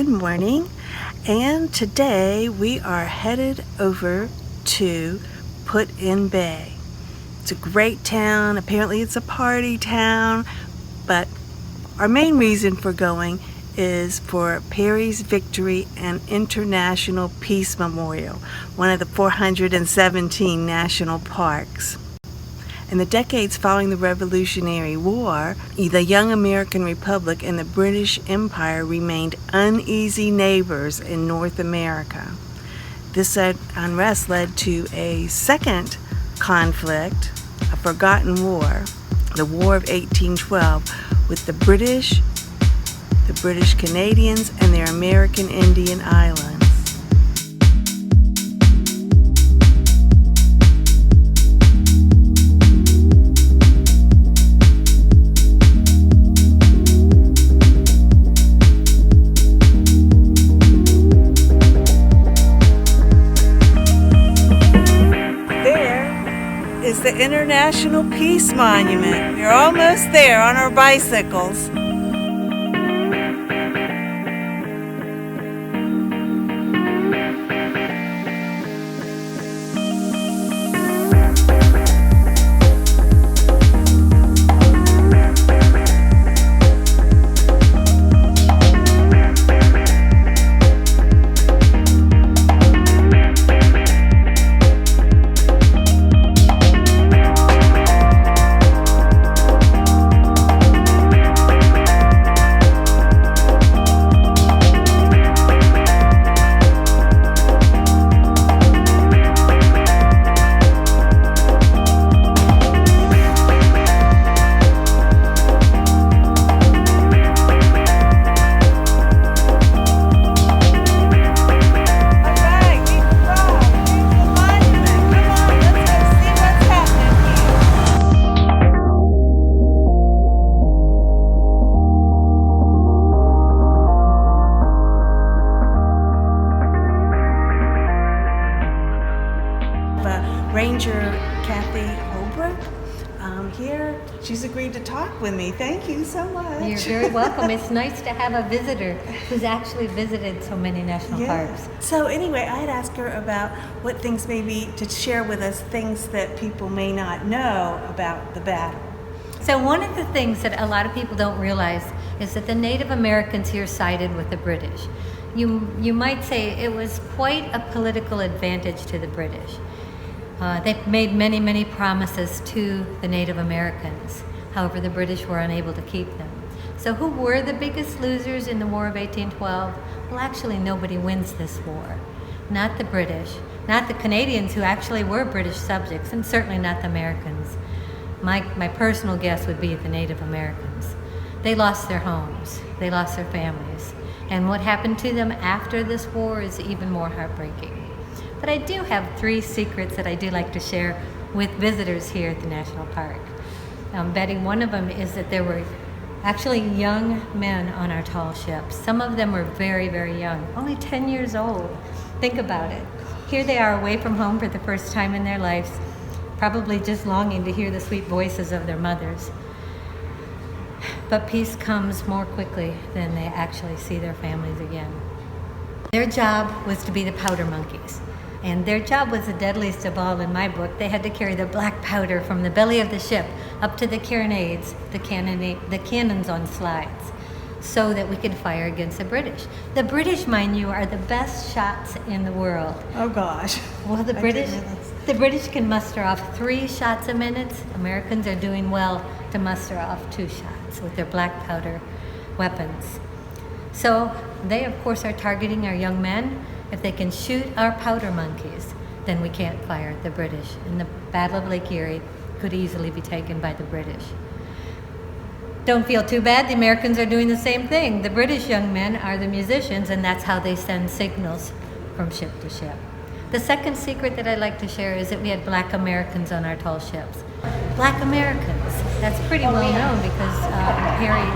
Good morning, and today we are headed over to Put-in-Bay. It's a great town. Apparently it's a party town, but our main reason for going is for Perry's Victory and International Peace Memorial, one of the 417 national parks. In the decades following the Revolutionary War, the young American Republic and the British Empire remained uneasy neighbors in North America. This unrest led to a second conflict, a forgotten war, the War of 1812, with the British Canadians, and their American Indian islands. Is the International Peace Monument. We're almost there on our bicycles. Ranger Kathy Holbrook here. She's agreed to talk with me. Thank you so much. You're very welcome. It's nice to have a visitor who's actually visited so many national parks. So anyway, I had asked her about what things maybe to share with us, things that people may not know about the battle. So one of the things that a lot of people don't realize is that the Native Americans here sided with the British. You might say it was quite a political advantage to the British. They made many, many promises to the Native Americans. However, the British were unable to keep them. So who were the biggest losers in the War of 1812? Well, actually, nobody wins this war. Not the British, not the Canadians, who actually were British subjects, and certainly not the Americans. My personal guess would be the Native Americans. They lost their homes, they lost their families, and what happened to them after this war is even more heartbreaking. But I do have 3 secrets that I do like to share with visitors here at the National Park. Betty, one of them is that there were actually young men on our tall ships. Some of them were very, very young, only 10 years old. Think about it. Here they are away from home for the first time in their lives, probably just longing to hear the sweet voices of their mothers. But peace comes more quickly than they actually see their families again. Their job was to be the powder monkeys. And their job was the deadliest of all in my book. They had to carry the black powder from the belly of the ship up to the carronades, the cannons on slides, so that we could fire against the British. The British, mind you, are the best shots in the world. Oh gosh. Well, the British can muster off 3 shots a minute. Americans are doing well to muster off 2 shots with their black powder weapons. So they, of course, are targeting our young men. If they can shoot our powder monkeys, then we can't fire at the British. And the Battle of Lake Erie could easily be taken by the British. Don't feel too bad, the Americans are doing the same thing. The British young men are the musicians, and that's how they send signals from ship to ship. The second secret that I'd like to share is that we had Black Americans on our tall ships. Black Americans, that's pretty well known because Perry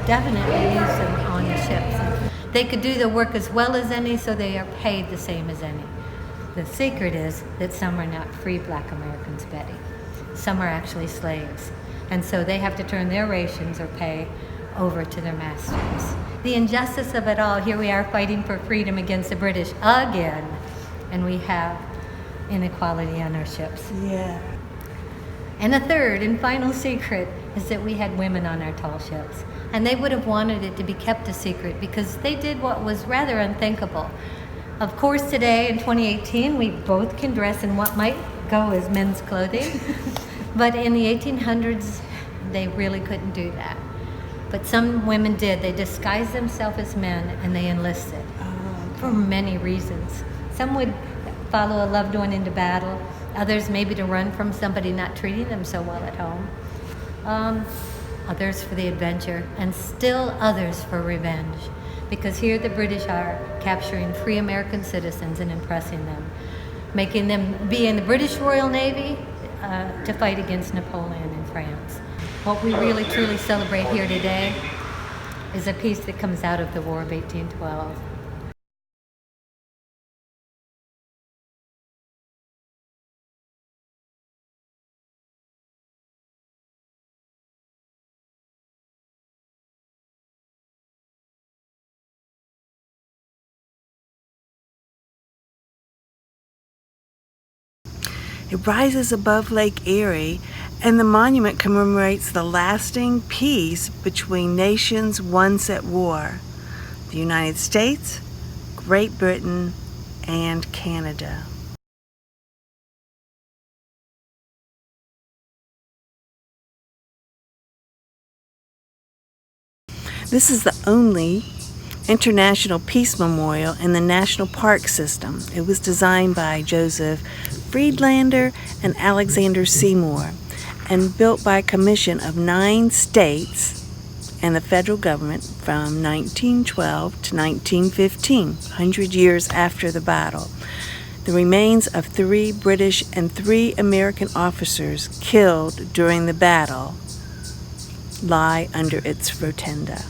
definitely used them on the ships. And they could do the work as well as any, so they are paid the same as any. The secret is that some are not free Black Americans, Betty. Some are actually slaves. And so they have to turn their rations or pay over to their masters. The injustice of it all, here we are fighting for freedom against the British again, and we have inequality on our ships. Yeah. And the third and final secret is that we had women on our tall ships. And they would have wanted it to be kept a secret because they did what was rather unthinkable. Of course, today in 2018, we both can dress in what might go as men's clothing. But in the 1800s, they really couldn't do that. But some women did. They disguised themselves as men and they enlisted for many reasons. Some would follow a loved one into battle. Others maybe to run from somebody not treating them so well at home. Others for the adventure, and still others for revenge. Because here the British are capturing free American citizens and impressing them, making them be in the British Royal Navy to fight against Napoleon in France. What we really truly celebrate here today is a peace that comes out of the War of 1812. It rises above Lake Erie, and the monument commemorates the lasting peace between nations once at war: the United States, Great Britain, and Canada. This is the only international peace memorial in the national park system. It was designed by Joseph Friedlander and Alexander Seymour and built by a commission of 9 states and the federal government from 1912 to 1915, 100 years after the battle. The remains of 3 British and 3 American officers killed during the battle lie under its rotunda.